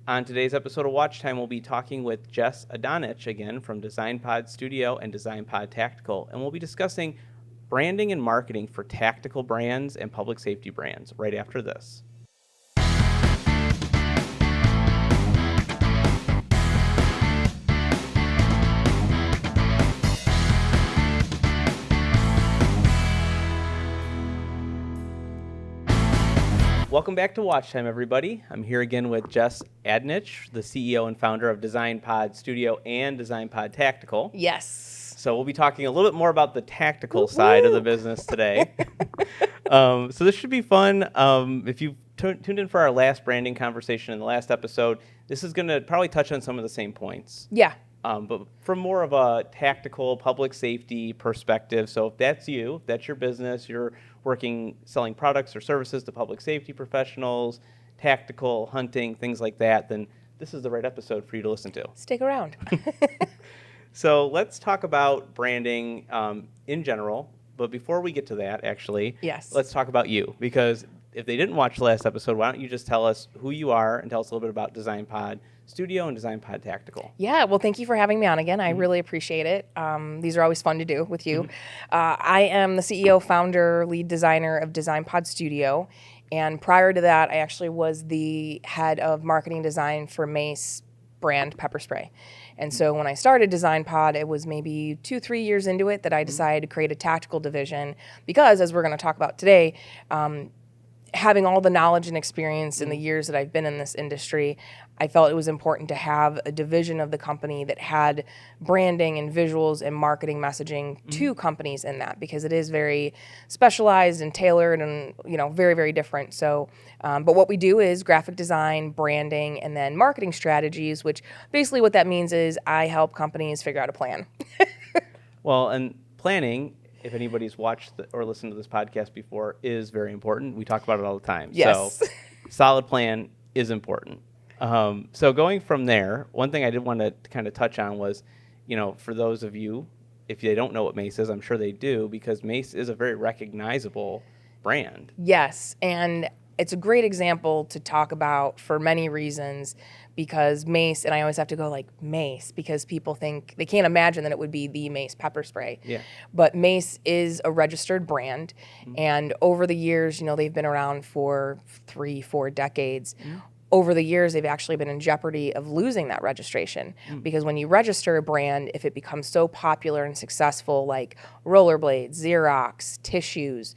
On today's episode of Watch Time, we'll be talking with Jess Adanich again from DesignPod Studio and DesignPod Tactical, and we'll be discussing branding and marketing for tactical brands and public safety brands right after this. Welcome back to Watch Time, everybody. I'm here again with Jess Adanich, the CEO and founder of DesignPod Studio and DesignPod Tactical. Yes. So we'll be talking a little bit more about the tactical side of the business today. So this should be fun. If you've tuned in for our last branding conversation in the last episode, this is going to probably touch on some of the same points. Yeah. But from more of a tactical public safety perspective. So if that's you, if that's your business, you're selling products or services to public safety professionals, tactical, hunting, things like that, then this is the right episode for you to listen to. Stick around. So let's talk about branding in general. But before we get to that, actually, Yes. let's talk about you. Because if they didn't watch the last episode, why don't you just tell us who you are and tell us a little bit about DesignPod Studio and DesignPod Tactical. Yeah, well, thank you for having me on again. I really appreciate it. These are always fun to do with you. I am the CEO, founder, lead designer of DesignPod Studio. And prior to that, I actually was the head of marketing design for Mace brand pepper spray. And so when I started DesignPod, it was maybe 2-3 years into it that I decided to create a tactical division because, as we're going to talk about today, having all the knowledge and experience in the years that I've been in this industry, I felt it was important to have a division of the company that had branding and visuals and marketing messaging to companies in that, because it is very specialized and tailored and, very, very different. So, but what we do is graphic design, branding, and then marketing strategies, which basically what that means is I help companies figure out a plan. Well, and planning, if anybody's watched or listened to this podcast before, is very important. We talk about it all the time. Yes. So solid plan is important. So going from there, one thing I did want to kind of touch on was, for those of you, if they don't know what Mace is, I'm sure they do, because Mace is a very recognizable brand. Yes, and it's a great example to talk about for many reasons, because Mace, and I always have to go like Mace, because people think, they can't imagine that it would be the Mace pepper spray. Yeah. But Mace is a registered brand, and over the years, they've been around for 3-4 decades. Over the years, they've actually been in jeopardy of losing that registration, because when you register a brand, if it becomes so popular and successful, like rollerblades, Xerox, tissues,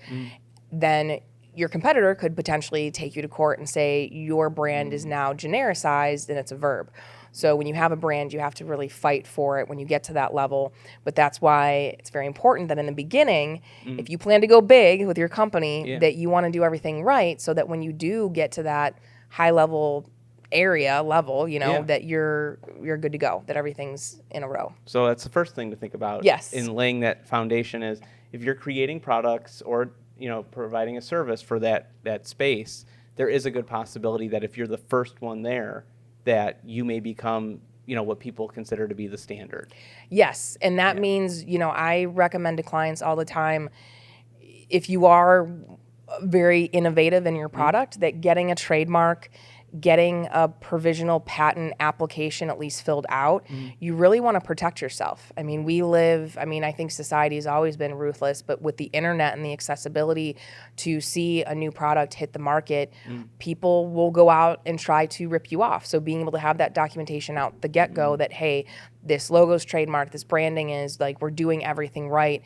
then your competitor could potentially take you to court and say your brand is now genericized and it's a verb. So when you have a brand, you have to really fight for it when you get to that level. But that's why it's very important that in the beginning, if you plan to go big with your company, that you want to do everything right, so that when you do get to that high level level, that you're good to go, that everything's in a row. So that's the first thing to think about. Yes. In laying that foundation is, if you're creating products or providing a service for that space, there is a good possibility that if you're the first one there, that you may become, what people consider to be the standard. Yes, and that means, I recommend to clients all the time, if you are very innovative in your product, that getting a trademark, getting a provisional patent application at least filled out, you really want to protect yourself. I mean, I think society has always been ruthless, but with the internet and the accessibility to see a new product hit the market, people will go out and try to rip you off. So being able to have that documentation out the get-go that, hey, this logo's trademarked, this branding is, like, we're doing everything right.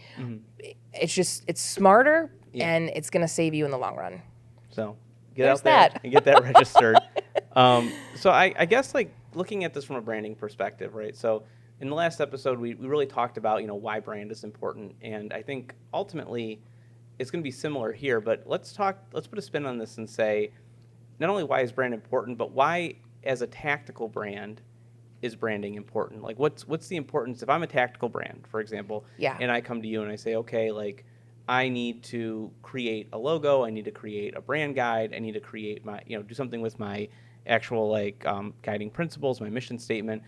It's smarter, and it's going to save you in the long run. So get out there and get that registered. So I guess, like, looking at this from a branding perspective, right? So in the last episode, we really talked about, why brand is important. And I think ultimately it's going to be similar here, but let's put a spin on this and say, not only why is brand important, but why, as a tactical brand, is branding important? Like, what's the importance? If I'm a tactical brand, for example, and I come to you and I say, okay, like, I need to create a logo, I need to create a brand guide, I need to create my, do something with my actual, like, guiding principles, my mission statement.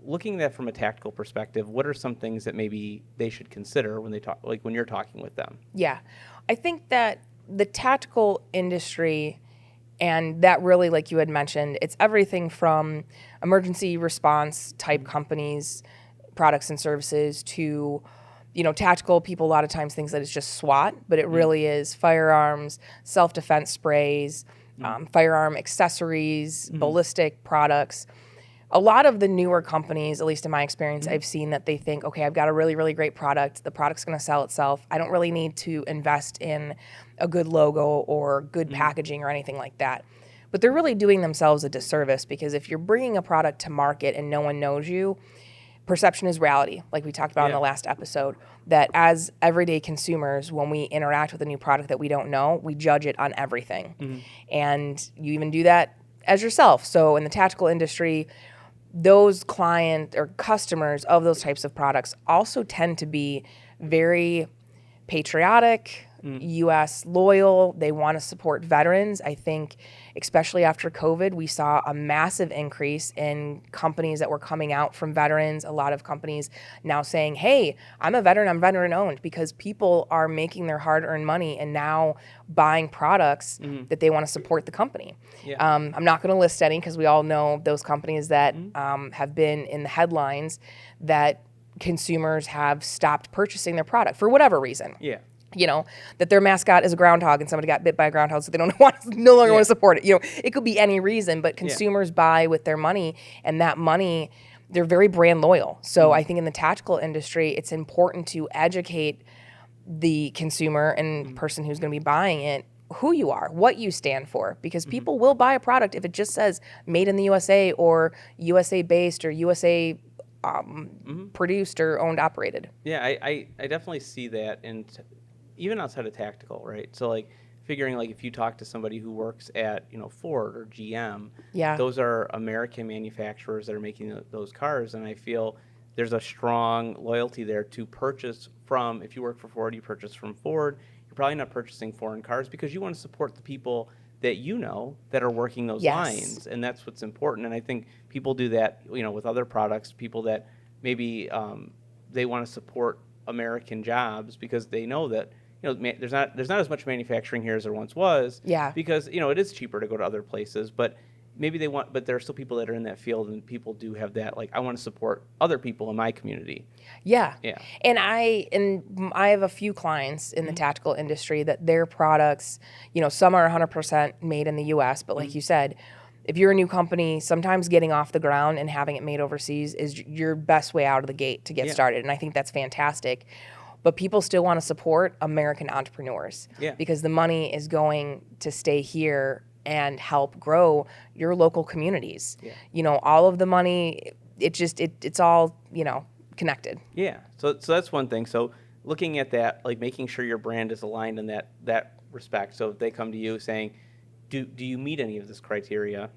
Looking at that from a tactical perspective, what are some things that maybe they should consider when they talk, like when you're talking with them? Yeah, I think that the tactical industry And that really, like you had mentioned, it's everything from emergency response type companies, products and services, to, tactical people a lot of times thinks that it's just SWAT, but it really is firearms, self-defense sprays, firearm accessories, ballistic products. A lot of the newer companies, at least in my experience, I've seen that they think, okay, I've got a really, really great product. The product's going to sell itself. I don't really need to invest in a good logo or good packaging or anything like that. But they're really doing themselves a disservice, because if you're bringing a product to market and no one knows you, perception is reality, like we talked about in the last episode, that as everyday consumers, when we interact with a new product that we don't know, we judge it on everything. And you even do that as yourself. So in the tactical industry, those client or customers of those types of products also tend to be very patriotic, U.S. loyal. They want to support veterans. I think, especially after COVID, we saw a massive increase in companies that were coming out from veterans. A lot of companies now saying, hey, I'm a veteran, I'm veteran owned, because people are making their hard-earned money and now buying products that they want to support the company. I'm not going to list any, because we all know those companies that have been in the headlines that consumers have stopped purchasing their product for whatever reason. That their mascot is a groundhog and somebody got bit by a groundhog, so they no longer want to support it. It could be any reason, but consumers buy with their money, and that money, they're very brand loyal. So I think in the tactical industry, it's important to educate the consumer and person who's going to be buying it who you are, what you stand for, because people will buy a product if it just says made in the USA or USA based or USA produced or owned, operated. Yeah, I definitely see that even outside of tactical, right? So like figuring like if you talk to somebody who works at, Ford or GM, those are American manufacturers that are making those cars. And I feel there's a strong loyalty there to purchase from. If you work for Ford, you purchase from Ford. You're probably not purchasing foreign cars because you want to support the people that that are working those lines. And that's what's important. And I think people do that, with other products, people that maybe they want to support American jobs because they know that there's not as much manufacturing here as there once was. Because it is cheaper to go to other places, but maybe but there are still people that are in that field, and people do have that, like, I want to support other people in my community. And I have a few clients in the tactical industry that their products, some are 100% made in the U.S., but like you said, if you're a new company, sometimes getting off the ground and having it made overseas is your best way out of the gate to get started, and I think that's fantastic. But people still want to support American entrepreneurs because the money is going to stay here and help grow your local communities. All of the money, it's all, connected. So that's one thing. So looking at that, like making sure your brand is aligned in that respect. So if they come to you saying, do you meet any of this criteria?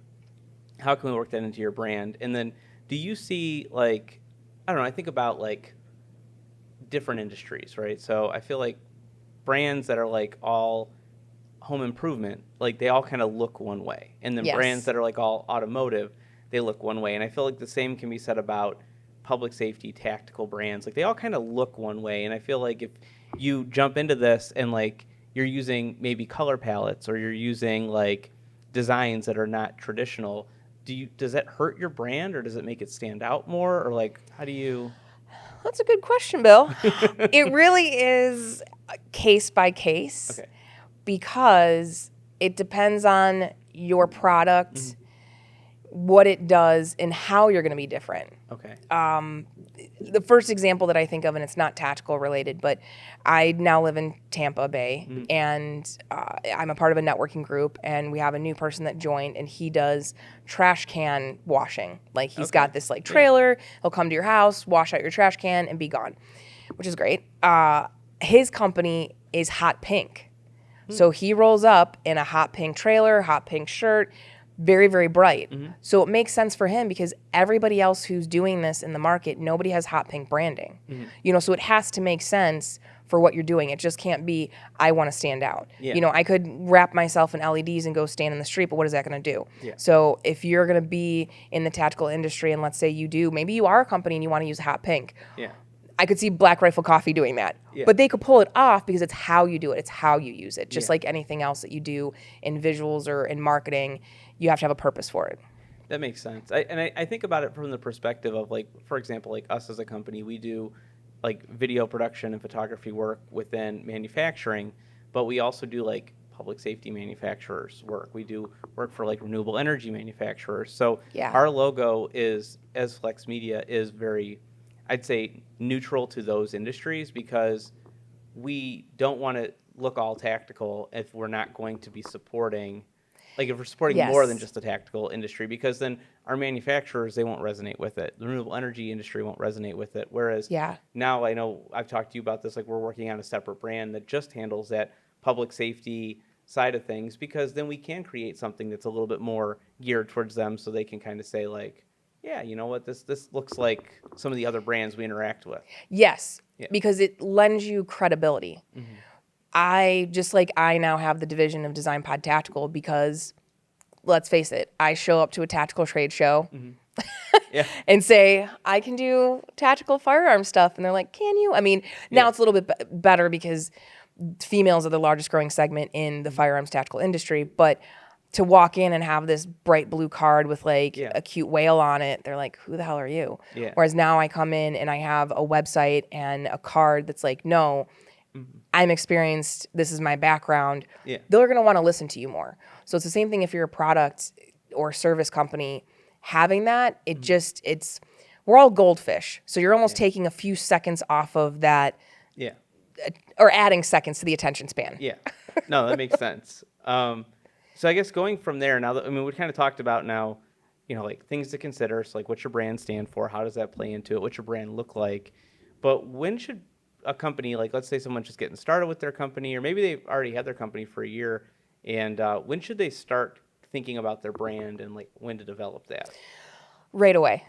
How can we work that into your brand? And then do you see, like, I don't know, I think about like different industries, right? So I feel like brands that are like all home improvement, like they all kind of look one way. And then brands that are like all automotive, they look one way. And I feel like the same can be said about public safety, tactical brands. Like they all kind of look one way. And I feel like if you jump into this and like you're using maybe color palettes or you're using like designs that are not traditional, does that hurt your brand or does it make it stand out more? Or like, how do you... That's a good question, Bill. It really is case by case because it depends on your product, what it does, and how you're going to be different. The first example that I think of, and it's not tactical related, but I now live in Tampa Bay, and I'm a part of a networking group, and we have a new person that joined, and he does trash can washing. Like he's got this like trailer, he'll come to your house, wash out your trash can, and be gone, which is great. His company is hot pink. So he rolls up in a hot pink trailer, hot pink shirt, very, very bright. So it makes sense for him because everybody else who's doing this in the market, nobody has hot pink branding. So it has to make sense for what you're doing. It just can't be, I want to stand out. I could wrap myself in LEDs and go stand in the street, but what is that going to do? So if you're going to be in the tactical industry and let's say maybe you are a company and you want to use hot pink. I could see Black Rifle Coffee doing that. Yeah. But they could pull it off because it's how you do it. It's how you use it. Just Yeah. like anything else that you do in visuals or in marketing, you have to have a purpose for it. That makes sense. I think about it from the perspective of, like, for example, like us as a company, we do like video production and photography work within manufacturing, but we also do like public safety manufacturers work. We do work for like renewable energy manufacturers. So Yeah. our logo is, as Flex Media, is very, I'd say, neutral to those industries, because we don't want to look all tactical if we're not going to be supporting, like if we're supporting Yes. more than just the tactical industry, because then our manufacturers, they won't resonate with it. The renewable energy industry won't resonate with it. Whereas Yeah. now, I know I've talked to you about this, like we're working on a separate brand that just handles that public safety side of things, because then we can create something that's a little bit more geared towards them, so they can kind of say like, yeah, you know what, this looks like some of the other brands we interact with. Yes, Yeah. because it lends you credibility. I now have the division of DesignPod Tactical because, let's face it, I show up to a tactical trade show Yeah. and say, I can do tactical firearm stuff. And they're like, can you? I mean, now Yeah. it's a little bit better because females are the largest growing segment in the firearms tactical industry. But to walk in and have this bright blue card with like Yeah. a cute whale on it, they're like, who the hell are you? Yeah. Whereas now I come in and I have a website and a card that's like, no, I'm experienced. This is my background. Yeah. They're going to want to listen to you more. So it's the same thing if you're a product or service company. Having that, we're all goldfish. So you're almost taking a few seconds off of that, Yeah. or adding seconds to the attention span. Yeah. No, that makes sense. So I guess going from there, now that, I mean, we kind of talked about now, you know, like things to consider. So like, what's your brand stand for? How does that play into it? What's your brand look like? But when should a company, like let's say someone's just getting started with their company, or maybe they've already had their company for a year, and when should they start thinking about their brand and like when to develop that? Right away.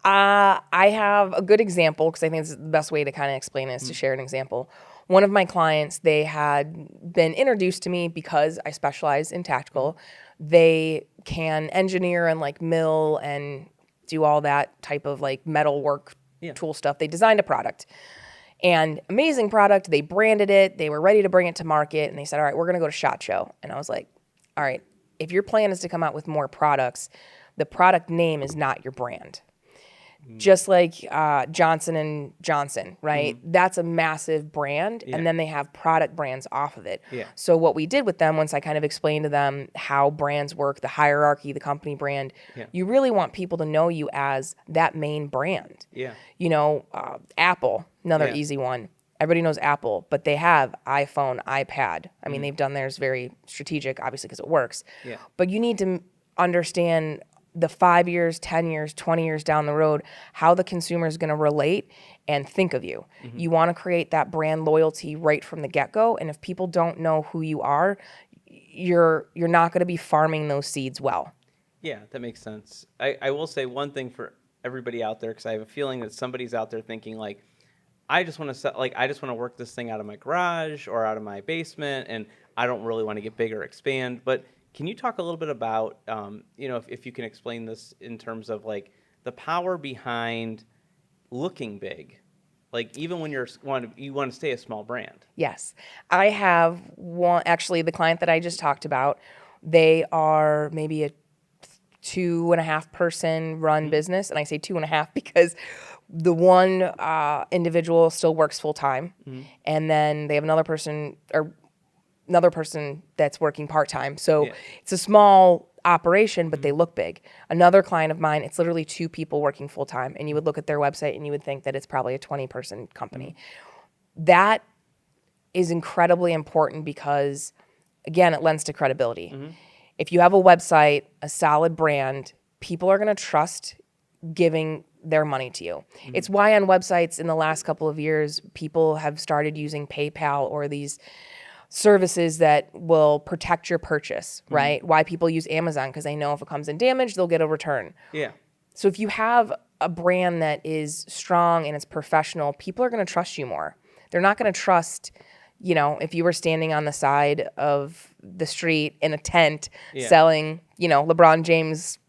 I have a good example because I think it's the best way to kind of explain it is to share an example. One of my clients, they had been introduced to me because I specialize in tactical. They can engineer and like mill and do all that type of like metal work tool stuff. They designed a product. And amazing product. They branded it. They were ready to bring it to market. And they said, all right, we're going to go to SHOT Show. And I was like, all right, if your plan is to come out with more products, the product name is not your brand. Just like Johnson & Johnson, right? That's a massive brand. And then they have product brands off of it. Yeah. So what we did with them, once I kind of explained to them how brands work, the hierarchy, the company brand, you really want people to know you as that main brand. Yeah. You know, Apple, another easy one. Everybody knows Apple, but they have iPhone, iPad. I mean, they've done theirs very strategic, obviously, because it works. Yeah. But you need to understand the 5 years, 10 years, 20 years down the road, how the consumer is going to relate and think of you. You want to create that brand loyalty right from the get-go. And if people don't know who you are, you're not going to be farming those seeds well. Yeah, that makes sense. I will say one thing for everybody out there, because I have a feeling that somebody's out there thinking like, I just want to work this thing out of my garage or out of my basement, and I don't really want to get big or expand. But can you talk a little bit about, if you can explain this in terms of like the power behind looking big, like even when you want to stay a small brand? Yes, I have one. Actually, the client that I just talked about, they are maybe a 2.5 person run business, and I say 2.5 because the one individual still works full time, and then they have another person that's working part time. So it's a small operation, but they look big. Another client of mine, it's literally 2 people working full time, and you would look at their website and you would think that it's probably a 20 person company. That is incredibly important because, again, it lends to credibility. If you have a website, a solid brand, people are going to trust giving their money to you. It's why on websites in the last couple of years, people have started using PayPal or these services that will protect your purchase, right? Why people use Amazon, because they know if it comes in damaged, they'll get a return. Yeah. So if you have a brand that is strong and it's professional, people are going to trust you more. They're not going to trust, if you were standing on the side of the street in a tent selling, LeBron James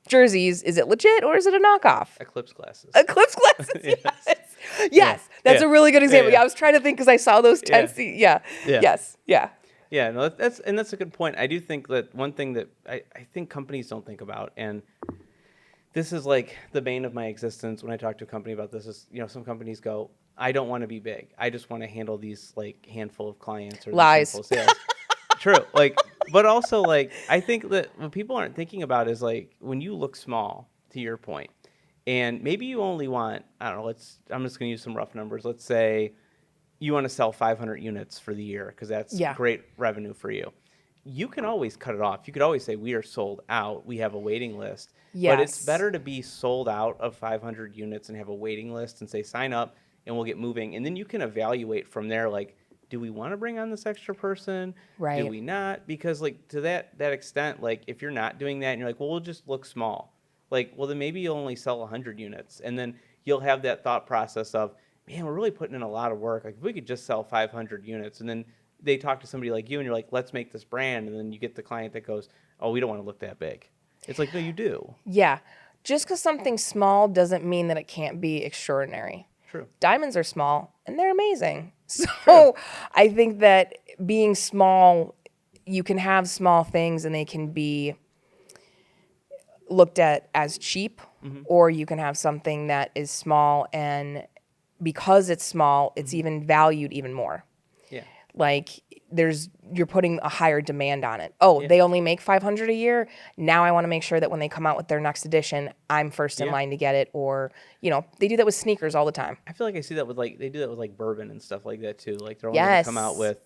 jerseys, is it legit or is it a knockoff? Eclipse glasses. Eclipse glasses, yes. Yes, that's a really good example. Yeah. I was trying to think because I saw those tents. Yeah. Yes. Yeah. Yeah, no, that's a good point. I do think that one thing that I think companies don't think about, and this is like the bane of my existence when I talk to a company about this, is, some companies go, I don't want to be big. I just want to handle these like handful of clients or Lies. these handful of sales. True. Like, but also like, I think that what people aren't thinking about is like when you look small, to your point, and maybe you only want, I don't know, I'm just going to use some rough numbers. Let's say you want to sell 500 units for the year because that's great revenue for you. You can always cut it off. You could always say, we are sold out. We have a waiting list. Yes. But it's better to be sold out of 500 units and have a waiting list and say, sign up and we'll get moving. And then you can evaluate from there, like, do we want to bring on this extra person? Right. Do we not? Because like to that extent, like if you're not doing that and you're like, well, we'll just look small. Like, well, then maybe you'll only sell 100 units. And then you'll have that thought process of, man, we're really putting in a lot of work. Like, if we could just sell 500 units, and then they talk to somebody like you, and you're like, let's make this brand, and then you get the client that goes, oh, we don't want to look that big. It's like, no, you do. Yeah. Just because something's small doesn't mean that it can't be extraordinary. True. Diamonds are small, and they're amazing. So I think that being small, you can have small things, and they can be looked at as cheap, or you can have something that is small, and because it's small, it's even valued even more. Yeah. Like you're putting a higher demand on it. Oh, they only make 500 a year. Now I want to make sure that when they come out with their next edition, I'm first in line to get it. Or, they do that with sneakers all the time. I feel like I see that with they do that with like bourbon and stuff like that too. Like they're only going to come out with,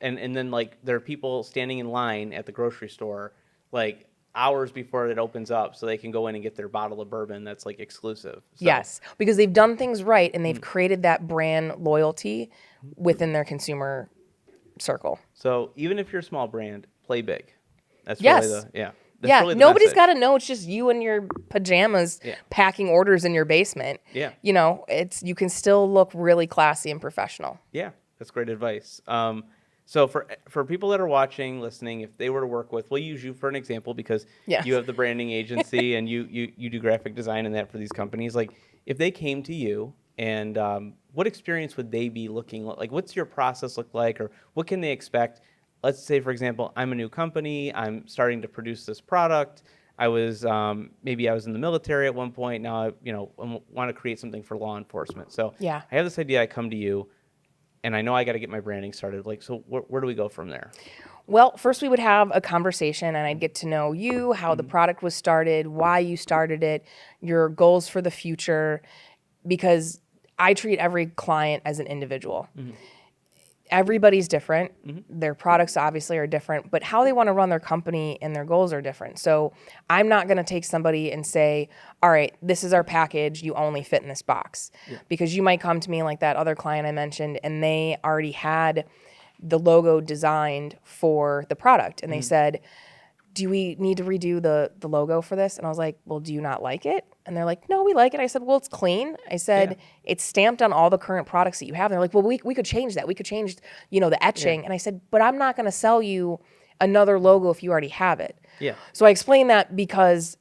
and then like there are people standing in line at the grocery store, like hours before it opens up so they can go in and get their bottle of bourbon that's like exclusive. So. Yes, because they've done things right and they've created that brand loyalty within their consumer circle. So even if you're a small brand, play big. That's really Really the nobody's got to know it's just you in your pajamas packing orders in your basement. Yeah. You can still look really classy and professional. Yeah, that's great advice. So for people that are watching, listening, if they were to work with, we'll use you for an example because you have the branding agency and you do graphic design and that for these companies. Like if they came to you and what experience would they be looking like? What's your process look like, or what can they expect? Let's say, for example, I'm a new company. I'm starting to produce this product. Maybe I was in the military at one point. Now, I want to create something for law enforcement. So I have this idea. I come to you. And I know I got to get my branding started. Like, so where do we go from there? Well, first we would have a conversation and I'd get to know you, how the product was started, why you started it, your goals for the future, because I treat every client as an individual. Everybody's different. Their products obviously are different, but how they want to run their company and their goals are different. So I'm not going to take somebody and say, all right, this is our package. You only fit in this box. Because you might come to me like that other client I mentioned, and they already had the logo designed for the product. And they said, do we need to redo the logo for this? And I was like, well, do you not like it? And they're like, no, we like it. I said, well, it's clean. I said, it's stamped on all the current products that you have. And they're like, well, we could change that. We could change, the etching. And I said, but I'm not going to sell you another logo if you already have it. Yeah. So I explained that because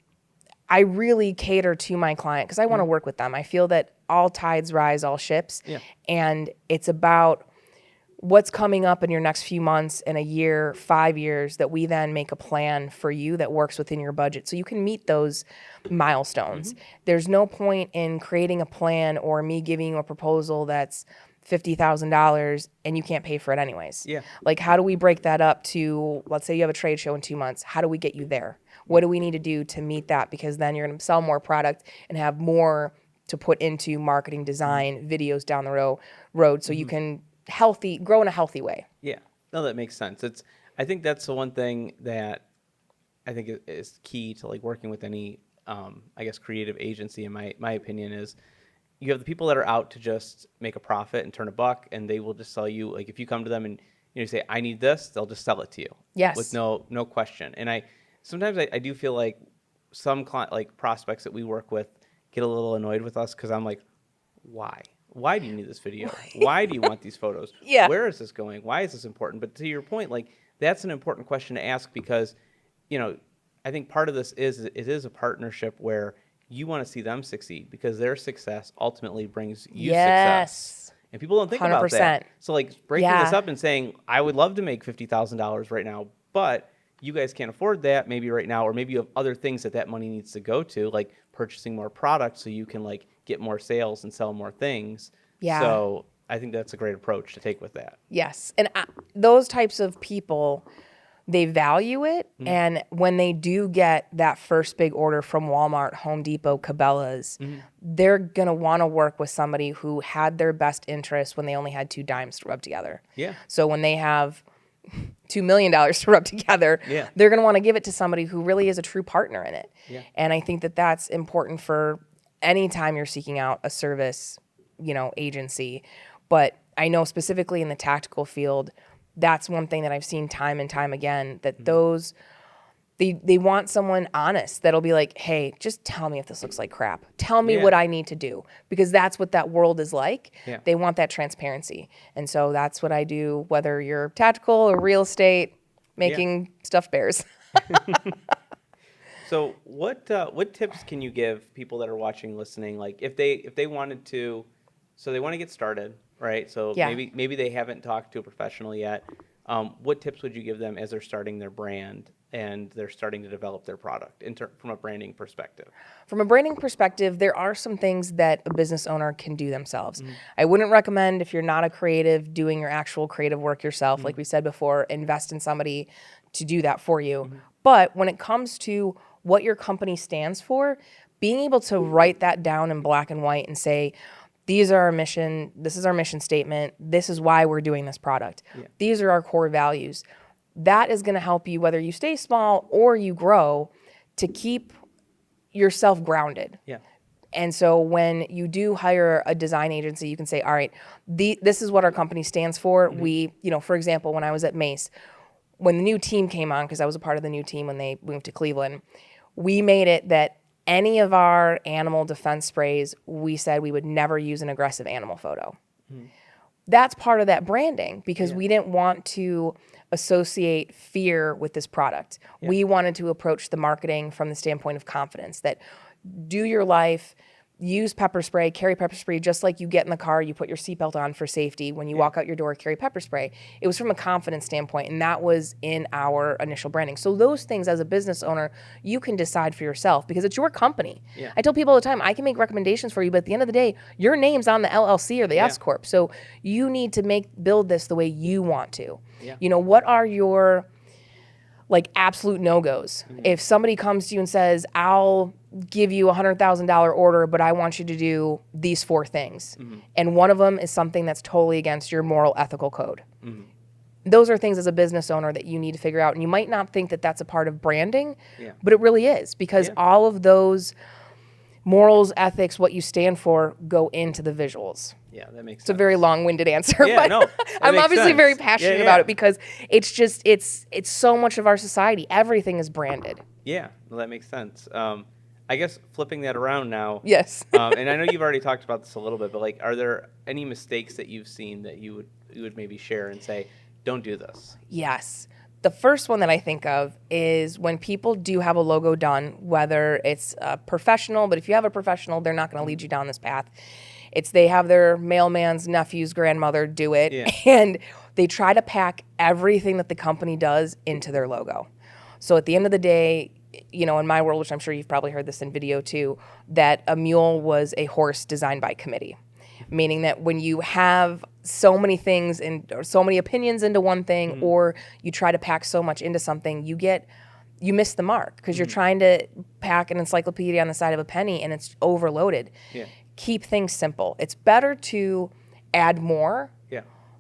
I really cater to my client because I want to work with them. I feel that all tides rise, all ships. Yeah. And it's about what's coming up in your next few months, in a year, 5 years, that we then make a plan for you that works within your budget so you can meet those milestones. There's no point in creating a plan or me giving you a proposal that's $50,000 and you can't pay for it anyways. Yeah. Like, how do we break that up to, let's say you have a trade show in 2 months. How do we get you there? What do we need to do to meet that? Because then you're going to sell more product and have more to put into marketing, design, videos down the road so you can grow in a healthy way. Yeah. No, that makes sense. I think that's the one thing that I think is key to like working with any, creative agency, in my opinion, is you have the people that are out to just make a profit and turn a buck, and they will just sell you. Like if you come to them and you say, I need this, they'll just sell it to you. Yes. With no question. And sometimes I do feel like some prospects that we work with get a little annoyed with us because I'm like, why? Why do you need this video? Why do you want these photos? Yeah. Where is this going? Why is this important? But to your point, like that's an important question to ask because, I think part of this is it is a partnership where you want to see them succeed because their success ultimately brings you Yes. success. And people don't think about 100%. that. So like breaking Yeah. this up and saying, I would love to make $50,000 right now, but you guys can't afford that maybe right now, or maybe you have other things that money needs to go to, like purchasing more products so you can like get more sales and sell more things. Yeah. So I think that's a great approach to take with that. Yes. And those types of people, they value it. And when they do get that first big order from Walmart, Home Depot, Cabela's, they're going to want to work with somebody who had their best interest when they only had 2 dimes to rub together. Yeah. So when they have $2 million to rub together, Yeah. they're going to want to give it to somebody who really is a true partner in it. Yeah. And I think that that's important for any time you're seeking out a service, agency. But I know specifically in the tactical field, that's one thing that I've seen time and time again, that those, they want someone honest that'll be like, hey, just tell me if this looks like crap. Tell me what I need to do, because that's what that world is like. Yeah. They want that transparency. And so that's what I do, whether you're tactical or real estate, making stuffed bears. So what tips can you give people that are watching, listening? Like if they wanted to, so they want to get started, right? So maybe they haven't talked to a professional yet. What tips would you give them as they're starting their brand and they're starting to develop their product from a branding perspective? From a branding perspective, there are some things that a business owner can do themselves. I wouldn't recommend, if you're not a creative, doing your actual creative work yourself. Like we said before, invest in somebody to do that for you. But when it comes to what your company stands for, being able to write that down in black and white and say, these are our mission, this is our mission statement, this is why we're doing this product. These are our core values. That is going to help you, whether you stay small or you grow, to keep yourself grounded. Yeah. And so when you do hire a design agency, you can say, all right, this is what our company stands for. We, for example, when I was at Mace, when the new team came on, because I was a part of the new team when they moved to Cleveland, we made it that any of our animal defense sprays, we said we would never use an aggressive animal photo. That's part of that branding, because we didn't want to associate fear with this product. We wanted to approach the marketing from the standpoint of confidence, that do your life, use pepper spray, carry pepper spray, just like you get in the car, you put your seatbelt on for safety. When you walk out your door, carry pepper spray. It was from a confidence standpoint, and that was in our initial branding. So those things, as a business owner, you can decide for yourself, because it's your company. I tell people all the time, I can make recommendations for you, but at the end of the day, your name's on the LLC or the S Corp. So you need to build this the way you want to. What are your absolute no-goes? If somebody comes to you and says, I'll give you $100,000 order, but I want you to do these 4 things. And one of them is something that's totally against your moral ethical code. Those are things as a business owner that you need to figure out. And you might not think that that's a part of branding, but it really is, because all of those morals, ethics, what you stand for, go into the visuals. Yeah, that makes sense. It's a very long-winded answer, Yeah, but no, I'm obviously sense. very passionate about it, because it's just, it's so much of our society. Everything is branded. Yeah, well, that makes sense. I guess flipping that around now. Yes. And I know you've already talked about this a little bit, but are there any mistakes that you've seen that you would maybe share and say, don't do this? Yes. The first one that I think of is when people do have a logo done, whether it's a professional, but if you have a professional, they're not going to lead you down this path. It's they have their mailman's nephew's grandmother do it, and they try to pack everything that the company does into their logo. So at the end of the day, in my world, which I'm sure you've probably heard this in video too, that a mule was a horse designed by committee. Meaning that when you have so many things or so many opinions into one thing, or you try to pack so much into something, you miss the mark, because you're trying to pack an encyclopedia on the side of a penny and it's overloaded. Keep things simple. It's better to add more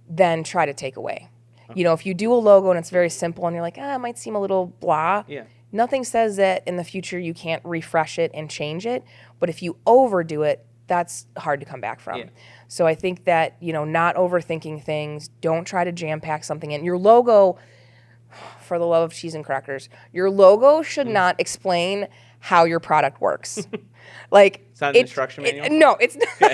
than try to take away. If you do a logo and it's very simple and you're like, it might seem a little blah. Nothing says that in the future you can't refresh it and change it. But if you overdo it, that's hard to come back from. So I think that, not overthinking things, don't try to jam pack something in. Your logo, for the love of cheese and crackers, your logo should not explain how your product works. It's not an instruction manual? No, it's not.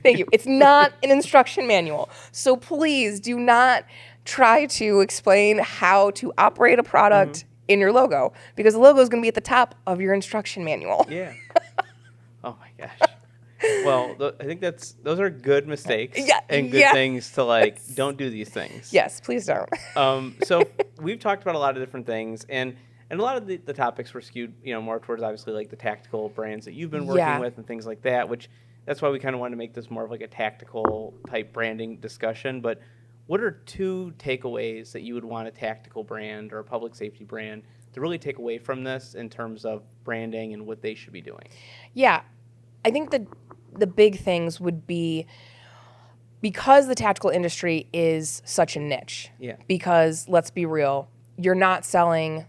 Thank you. It's not an instruction manual. So please do not try to explain how to operate a product in your logo, because the logo is going to be at the top of your instruction manual. Oh my gosh. Well, I think those are good mistakes and good Yeah. things to like. Don't do these things. Yes, please don't. So we've talked about a lot of different things, and a lot of the topics were skewed, more towards obviously like the tactical brands that you've been working Yeah. with and things like that. Which that's why we kind of wanted to make this more of like a tactical type branding discussion. But what are 2 takeaways that you would want a tactical brand or a public safety brand to really take away from this in terms of branding and what they should be doing? Yeah, I think the big things would be, because the tactical industry is such a niche. Yeah. Because let's be real, you're not selling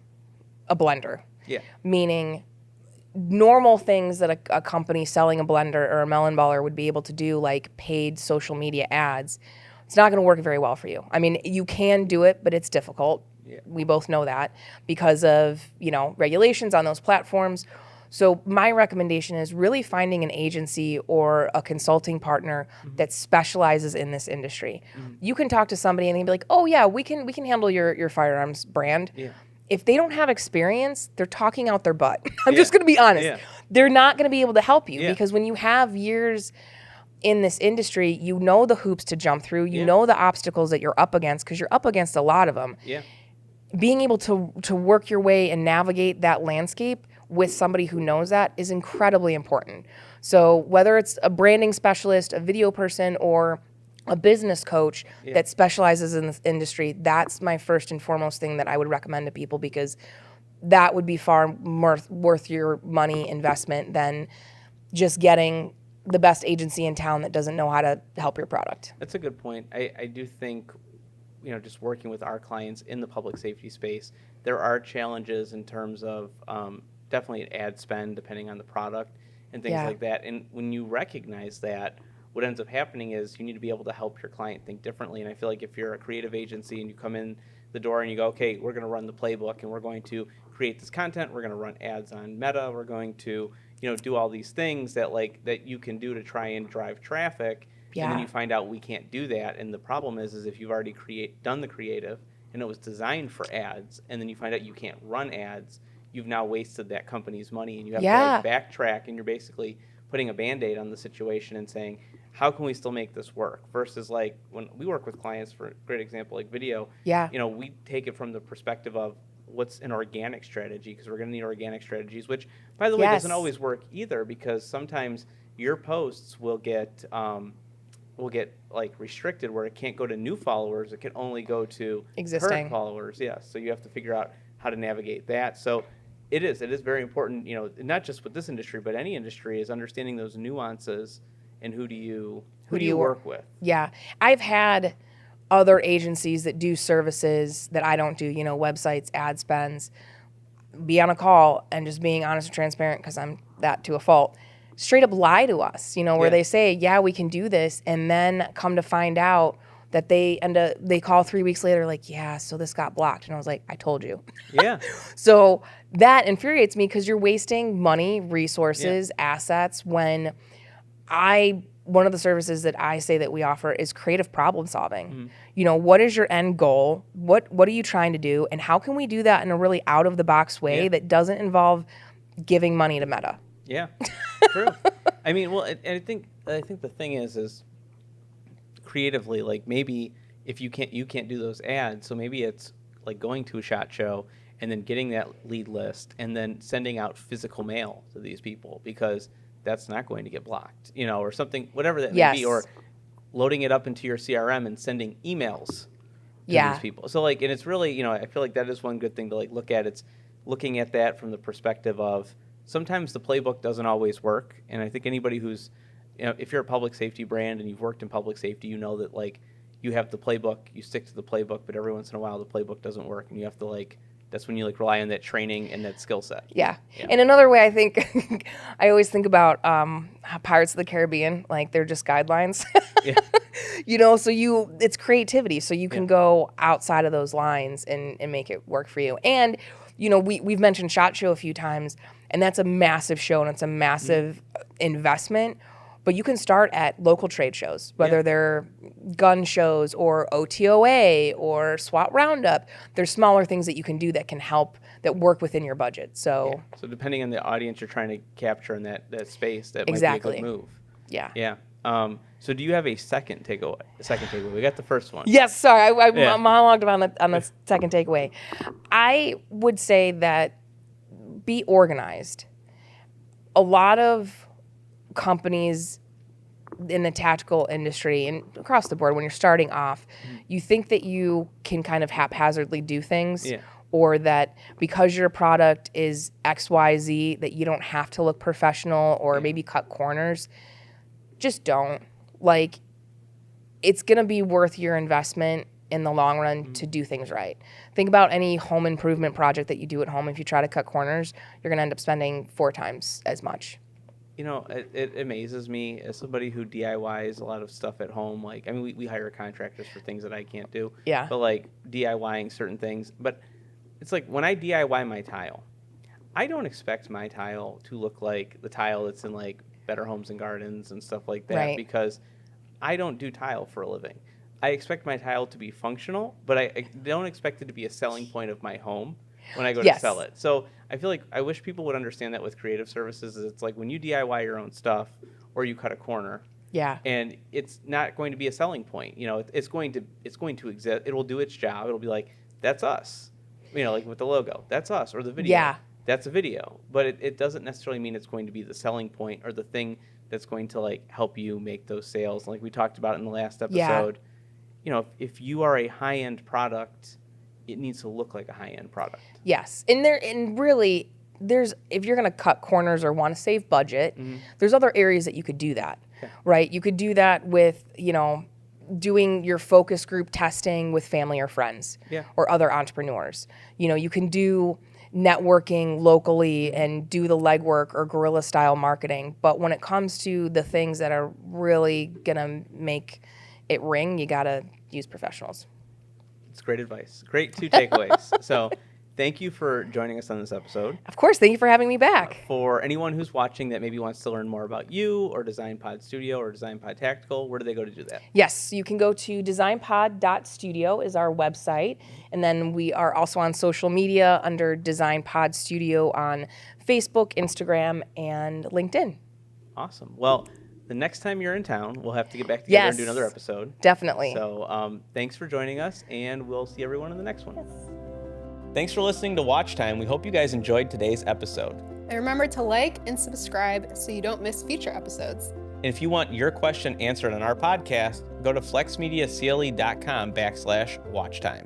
a blender. Yeah. Meaning normal things that a company selling a blender or a melon baller would be able to do, like paid social media ads, it's not going to work very well for you. I mean, you can do it, but it's difficult. Yeah. We both know that because of, regulations on those platforms. So my recommendation is really finding an agency or a consulting partner that specializes in this industry. You can talk to somebody and they can be like, "Oh yeah, we can handle your firearms brand." Yeah. If they don't have experience, they're talking out their butt. I'm just going to be honest. Yeah. They're not going to be able to help you, Yeah. because when you have years in this industry, you know the hoops to jump through, you know the obstacles that you're up against, because you're up against a lot of them. Yeah. Being able to work your way and navigate that landscape with somebody who knows that is incredibly important. So whether it's a branding specialist, a video person, or a business coach that specializes in this industry, that's my first and foremost thing that I would recommend to people, because that would be far more worth your money investment than just getting the best agency in town that doesn't know how to help your product. That's a good point. I do think, just working with our clients in the public safety space, there are challenges in terms of definitely ad spend depending on the product and things like that. And when you recognize that, what ends up happening is you need to be able to help your client think differently. And I feel like if you're a creative agency and you come in the door and you go, okay, we're going to run the playbook and we're going to create this content, we're going to run ads on Meta, we're going to, do all these things that you can do to try and drive traffic. And then you find out we can't do that. And the problem is if you've already done the creative and it was designed for ads, and then you find out you can't run ads, you've now wasted that company's money, and you have to backtrack, and you're basically putting a Band-Aid on the situation and saying, how can we still make this work? Versus like when we work with clients, for a great example, like video, we take it from the perspective of what's an organic strategy, because we're going to need organic strategies, which, by the way, doesn't always work either, because sometimes your posts will get like restricted where it can't go to new followers. It can only go to existing current followers. Yeah. So you have to figure out how to navigate that. So it is very important, not just with this industry, but any industry, is understanding those nuances and who do you work with? Yeah. I've had other agencies that do services that I don't do, websites, ad spends, be on a call and just being honest and transparent, because I'm that to a fault, straight up lie to us, where they say, yeah, we can do this, and then come to find out that they call 3 weeks later like, yeah, so this got blocked. And I was like, I told you. Yeah. So that infuriates me, because you're wasting money, resources, assets, when one of the services that I say that we offer is creative problem solving. What is your end goal? What are you trying to do? And how can we do that in a really out of the box way that doesn't involve giving money to Meta? Yeah, true. I mean, well, and I think the thing is creatively, like maybe if you can't do those ads, so maybe it's like going to a SHOT Show and then getting that lead list and then sending out physical mail to these people, because that's not going to get blocked, or something, whatever that may be, or loading it up into your CRM and sending emails to these people. So like, and it's really, I feel like that is one good thing to like look at. It's looking at that from the perspective of, sometimes the playbook doesn't always work. And I think anybody who's, if you're a public safety brand and you've worked in public safety, you know that like you have the playbook, you stick to the playbook, but every once in a while the playbook doesn't work, and you have to like, that's when you like rely on that training and that skill set. Yeah. And another way I think, I always think about Pirates of the Caribbean, like they're just guidelines. So it's creativity. So you can go outside of those lines and make it work for you. And, we've mentioned SHOT Show a few times, and that's a massive show and it's a massive investment. But you can start at local trade shows, whether they're gun shows or OTOA or SWAT Roundup. There's smaller things that you can do that can help, that work within your budget. So depending on the audience you're trying to capture in that space, that might be a good move. Yeah. Yeah. So do you have a second takeaway? We got the first one. Yes, sorry, I monologued on the second takeaway. I would say that be organized. A lot of companies in the tactical industry and across the board, when you're starting off, you think that you can kind of haphazardly do things, or that because your product is XYZ, that you don't have to look professional or maybe cut corners. Just don't. Like, it's going to be worth your investment in the long run to do things right. Think about any home improvement project that you do at home. If you try to cut corners, you're going to end up spending 4 times as much. You know, it amazes me as somebody who DIYs a lot of stuff at home. Like, I mean, we hire contractors for things that I can't do. Yeah. But like DIYing certain things. But it's like when I DIY my tile, I don't expect my tile to look like the tile that's in like Better Homes and Gardens and stuff like that, because I don't do tile for a living. I expect my tile to be functional, but I don't expect it to be a selling point of my home when I go to sell it. So I feel like I wish people would understand that with creative services. It's like when you DIY your own stuff or you cut a corner, and it's not going to be a selling point. You know, it's going to exist. It will do its job. It'll be like, that's us. You know, like with the logo, that's us, or the video. Yeah. That's a video, but it doesn't necessarily mean it's going to be the selling point or the thing that's going to like help you make those sales. Like we talked about in the last episode, you know, if you are a high-end product, it needs to look like a high-end product. Yes, and really, there's, if you're going to cut corners or want to save budget, there's other areas that you could do that, right? You could do that with, you know, doing your focus group testing with family or friends or other entrepreneurs. You know, you can do networking locally and do the legwork or guerrilla style marketing. But when it comes to the things that are really going to make it ring, you got to use professionals. It's great advice. Great 2 takeaways. So thank you for joining us on this episode. Of course. Thank you for having me back. For anyone who's watching that maybe wants to learn more about you or DesignPod Studio or DesignPod Tactical, where do they go to do that? Yes, you can go to DesignPod.studio is our website. And then we are also on social media under DesignPod Studio on Facebook, Instagram, and LinkedIn. Awesome. Well, the next time you're in town, we'll have to get back together and do another episode. Definitely. So thanks for joining us, and we'll see everyone in the next one. Yes. Thanks for listening to Watch Time. We hope you guys enjoyed today's episode. And remember to like and subscribe so you don't miss future episodes. And if you want your question answered on our podcast, go to flexmediacle.com/watchtime.